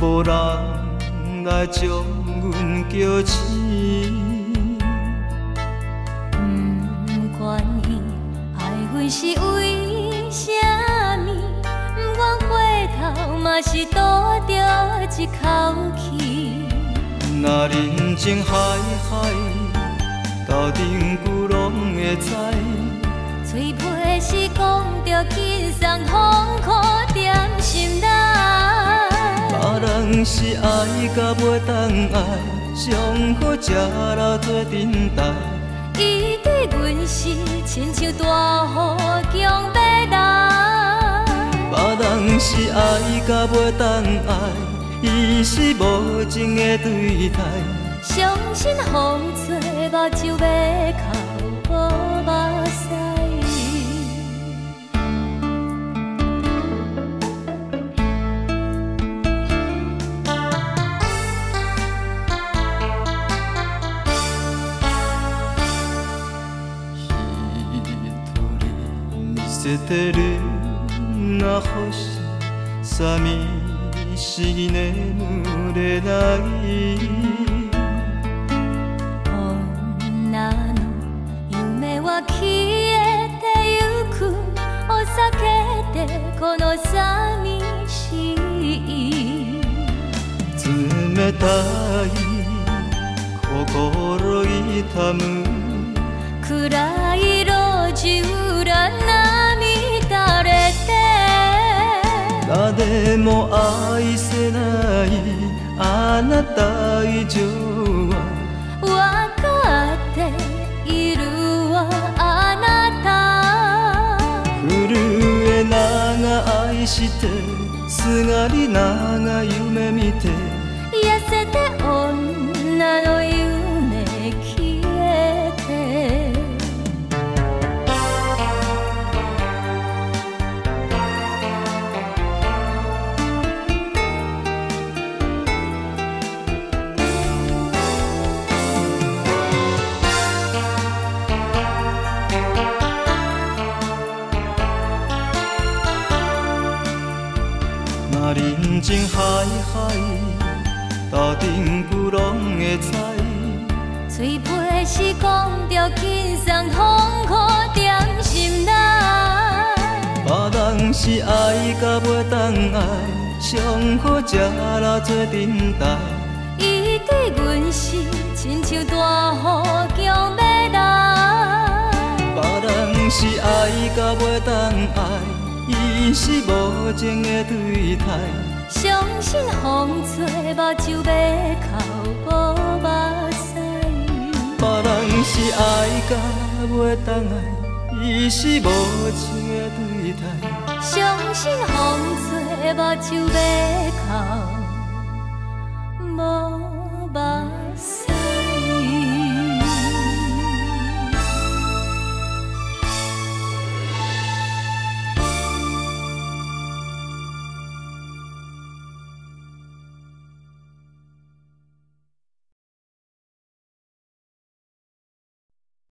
无人来将阮叫醒。不愿意爱阮是为什么？不愿回头嘛是赌着一口气。若人情海海，斗阵久拢会知。嘴皮是讲着轻松痛苦踮心内。别人是爱甲袂当爱，上好吃老做阵台。伊对阮是亲像大雨强要来。别人是爱甲袂当爱，伊是无情的对待。伤心风吹，目睭要哭无目屎。捨てるな星、寂しい眠れない。女の夢は消えてゆく。お酒でこの寂しい。冷たい心痛む。暗い路地裏涙れて。誰も愛せないあなた以上は分かっているわあなた。震えなが愛してすがりなが夢見て。痩せて女の夢消えて。人情海海，斗阵久拢会知。嘴皮是讲着轻松痛苦踮心内。别人是爱甲袂当爱，上好吃老做阵台。伊对阮是亲像大雨强要来。别人是爱甲袂当爱，伊是无情的对待。伤心风吹，目睭要哭无目屎。别人是爱甲袂当爱，伊是无情的对待。伤心风吹，目睭要哭。